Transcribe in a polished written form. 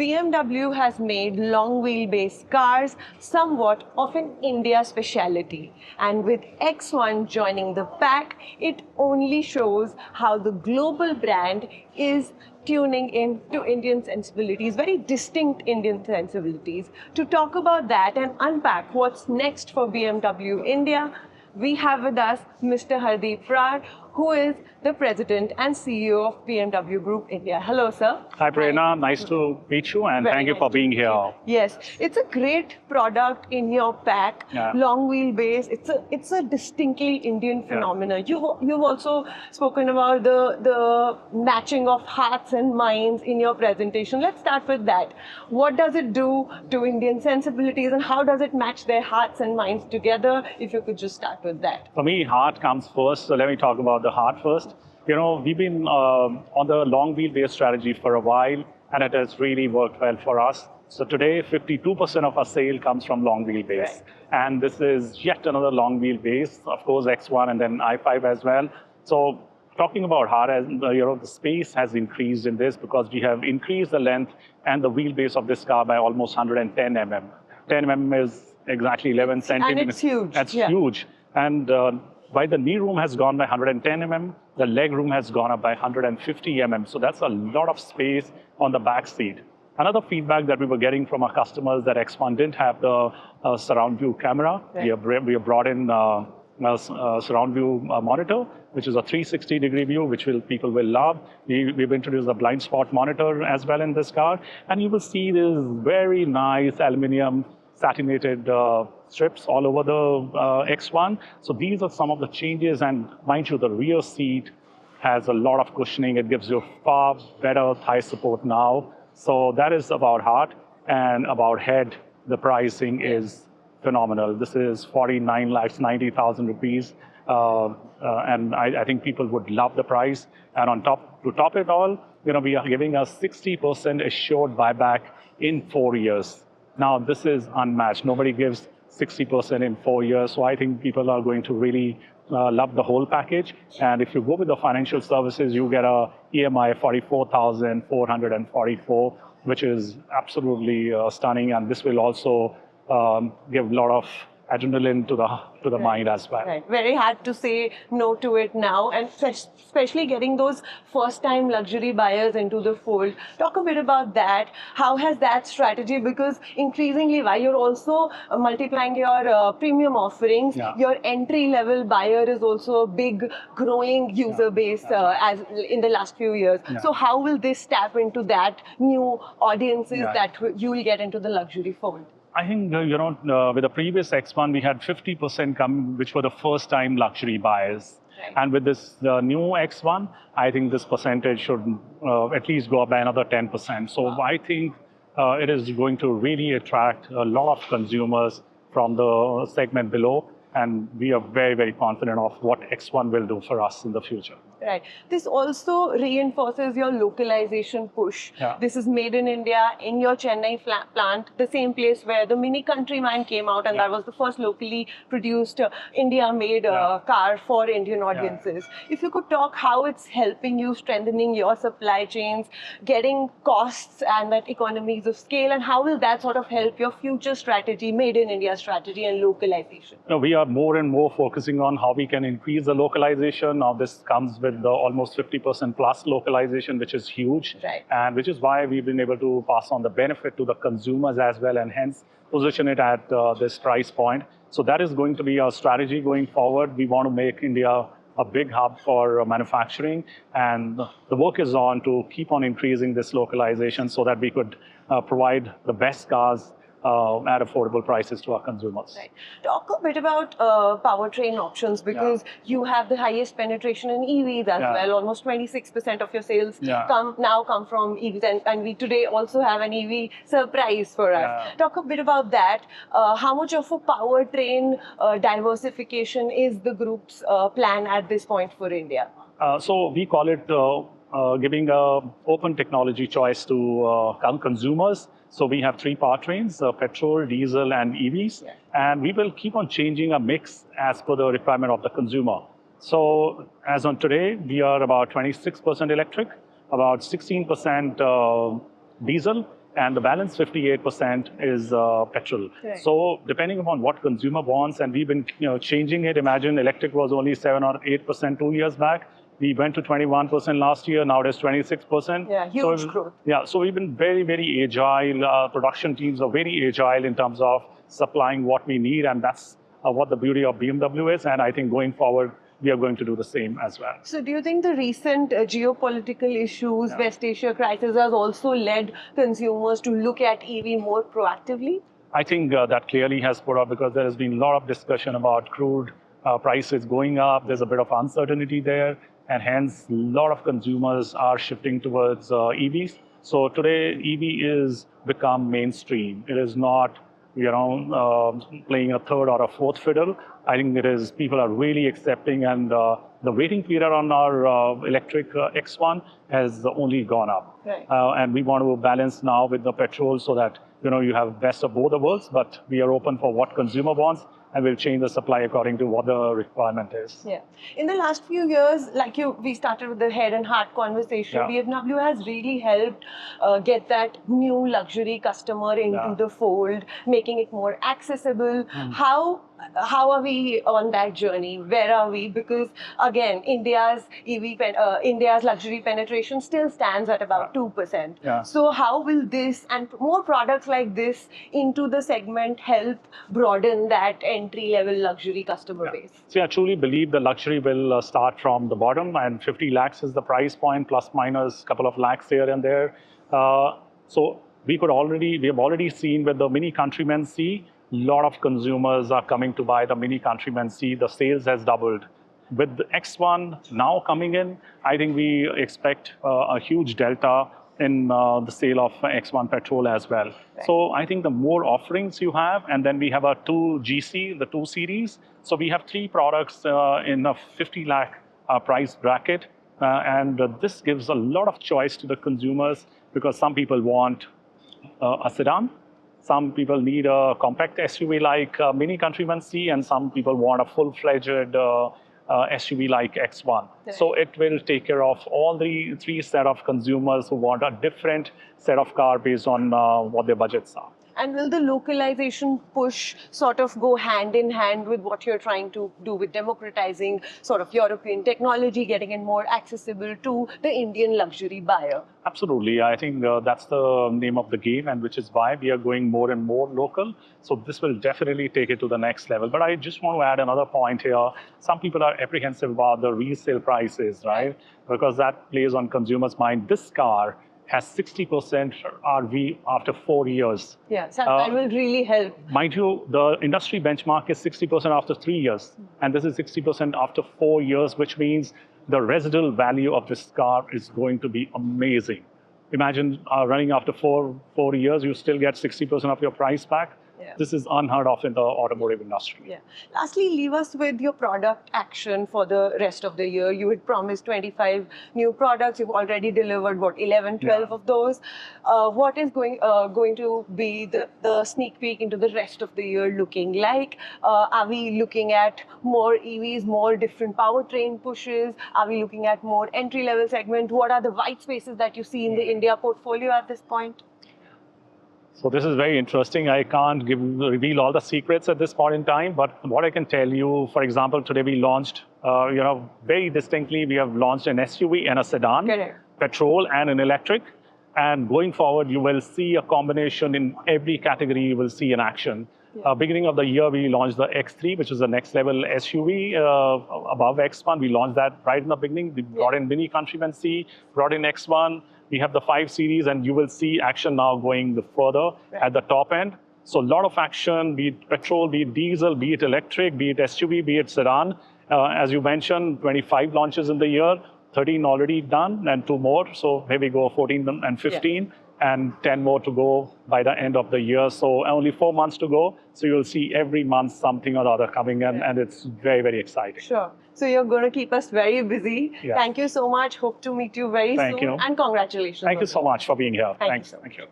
BMW has made long wheelbase cars somewhat of an India speciality. And with X1 joining the pack, it only shows how the global brand is tuning in to Indian sensibilities, very distinct Indian sensibilities. To talk about that and unpack what's next for BMW India, we have with us Mr. Hardeep Brar, who is the President and CEO of BMW Group India. Hello, sir. Hi, Prerna. Nice to meet you, and thank you for being here. Yes, it's a great product in your pack. Yeah. Long wheelbase. It's a distinctly Indian phenomenon. You've also spoken about the matching of hearts and minds in your presentation. Let's start with that. What does it do to Indian sensibilities, and how does it match their hearts and minds together? If you could just start with that. For me, heart comes first, so let me talk about the heart first. You know, we've been on the long wheelbase strategy for a while, and it has really worked well for us. So today, 52% of our sale comes from long wheelbase. Right. And this is yet another long wheelbase, of course, X1 and then i5 as well. So talking about heart, the space has increased in this because we have increased the length and the wheelbase of this car by almost 110 mm. 10 mm is exactly 11 centimeters. And it's huge. That's huge. And while the knee room has gone by 110 mm, the leg room has gone up by 150 mm. So that's a lot of space on the back seat. Another feedback that we were getting from our customers that X1 didn't have the surround view camera. Right. We have brought in surround view monitor, which is a 360-degree view, which people will love. We've introduced a blind spot monitor as well in this car. And you will see this very nice aluminum satinated strips all over the X1. So these are some of the changes, and mind you, the rear seat has a lot of cushioning. It gives you far better thigh support now. So that is about heart. And about head, the pricing is phenomenal. This is 49,90,000 rupees. And I think people would love the price. And to top it all, we are giving a 60% assured buyback in 4 years. Now, this is unmatched. Nobody gives 60% in 4 years. So I think people are going to really love the whole package. And if you go with the financial services, you get a EMI 44,444, which is absolutely stunning. And this will also give a lot of adrenaline to the mind as well. Right. Very hard to say no to it now, and especially getting those first-time luxury buyers into the fold. Talk a bit about that. How has that strategy, because increasingly while you're also multiplying your premium offerings, your entry-level buyer is also a big growing user base as in the last few years. So how will this tap into that new audiences that you will get into the luxury fold? I think, with the previous X1, we had 50% come, which were the first-time luxury buyers. Right. And with this new X1, I think this percentage should at least go up by another 10%. So I think it is going to really attract a lot of consumers from the segment below. And we are very, very confident of what X1 will do for us in the future. Right. This also reinforces your localization push. This is made in India, in your Chennai plant, the same place where the Mini Countryman came out, and that was the first locally produced India-made car for Indian audiences. If you could talk how it's helping you strengthening your supply chains, getting costs and that economies of scale, and how will that sort of help your future strategy, made in India strategy and localization? We are more and more focusing on how we can increase the localization. Now this comes with the almost 50% plus localization, which is huge. Right. And which is why we've been able to pass on the benefit to the consumers as well, and hence position it at this price point. So that is going to be our strategy going forward. We want to make India a big hub for manufacturing, and the work is on to keep on increasing this localization so that we could provide the best cars at affordable prices to our consumers. Right. Talk a bit about powertrain options, because you have the highest penetration in EVs as well. Almost 26% of your sales now come from EVs, and we today also have an EV surprise for us. Talk a bit about that. How much of a powertrain diversification is the group's plan at this point for India? So we call it giving an open technology choice to consumers. So we have 3 powertrains, petrol, diesel, and EVs. And we will keep on changing a mix as per the requirement of the consumer. So as on today, we are about 26% electric, about 16% diesel, and the balance 58% is petrol. Right. So depending upon what consumer wants, and we've been changing it. Imagine electric was only 7 or 8% 2 years back. We went to 21% last year. Now it is 26%. Yeah, huge growth. Yeah, so we've been very, very agile. Production teams are very agile in terms of supplying what we need, and that's what the beauty of BMW is. And I think going forward, we are going to do the same as well. So do you think the recent geopolitical issues, West Asia crisis has also led consumers to look at EV more proactively? I think that clearly has put up, because there has been a lot of discussion about crude prices going up. There's a bit of uncertainty there, and hence a lot of consumers are shifting towards EVs. So today, EV is become mainstream. It is not, playing a third or a fourth fiddle. I think it is, people are really accepting, and the waiting period on our electric X1 has only gone up. Right. And we want to balance now with the petrol so that, you have best of both the worlds, but we are open for what consumer wants, and we'll change the supply according to what the requirement is. Yeah. In the last few years, we started with the head and heart conversation. Yeah. BMW has really helped get that new luxury customer into the fold, making it more accessible. How are we on that journey? Where are we? Because again, India's luxury penetration still stands at about 2%. Yeah. So how will this and more products like this into the segment help broaden that entry-level luxury customer base? So I truly believe the luxury will start from the bottom, and 50 lakhs is the price point, plus minus a couple of lakhs here and there. So we have already seen with the Mini Countryman C, a lot of consumers are coming to buy the Mini Countryman C. The sales has doubled. With the X1 now coming in, I think we expect a huge delta in the sale of X1 petrol as well. Right. So I think the more offerings you have, and then we have a 2 GC, the 2 series. So we have 3 products in a 50 lakh price bracket. And this gives a lot of choice to the consumers, because some people want a sedan. Some people need a compact SUV like Mini Countryman C, and some people want a full-fledged SUV like X1. Right. So it will take care of all the 3 set of consumers who want a different set of car based on what their budgets are. And will the localization push sort of go hand in hand with what you're trying to do with democratizing sort of European technology, getting it more accessible to the Indian luxury buyer? Absolutely. I think that's the name of the game, and which is why we are going more and more local. So this will definitely take it to the next level. But I just want to add another point here. Some people are apprehensive about the resale prices, right? Because that plays on consumers' mind. This car has 60% RV after 4 years. Yeah, so that will really help. Mind you, the industry benchmark is 60% after 3 years, and this is 60% after 4 years, which means the residual value of this car is going to be amazing. Imagine running after four years, you still get 60% of your price back. Yeah. This is unheard of in the automotive industry. Yeah. Lastly, leave us with your product action for the rest of the year. You had promised 25 new products. You've already delivered, 11, 12 of those. What is going to be the sneak peek into the rest of the year looking like? Are we looking at more EVs, more different powertrain pushes? Are we looking at more entry-level segment? What are the white spaces that you see in the India portfolio at this point? So this is very interesting. I can't reveal all the secrets at this point in time, but what I can tell you, for example, today we launched, very distinctly, we have launched an SUV and a sedan, Correct. petrol and an electric. And going forward, you will see a combination in every category. You will see an action. Yeah. Beginning of the year, we launched the X3, which is the next level SUV above X1. We launched that right in the beginning. We brought in Mini Countryman C, brought in X1. We have the 5 Series, and you will see action now going further at the top end. So a lot of action, be it petrol, be it diesel, be it electric, be it SUV, be it sedan. As you mentioned, 25 launches in the year, 13 already done, and 2 more. So here we go, 14 and 15. Yeah. And 10 more to go by the end of the year. So only 4 months to go. So you'll see every month something or other coming in, and it's very, very exciting. Sure. So you're going to keep us very busy. Yeah. Thank you so much. Hope to meet you very soon. Thank you. And congratulations. Thank you so much for being here. Thanks. Thank you.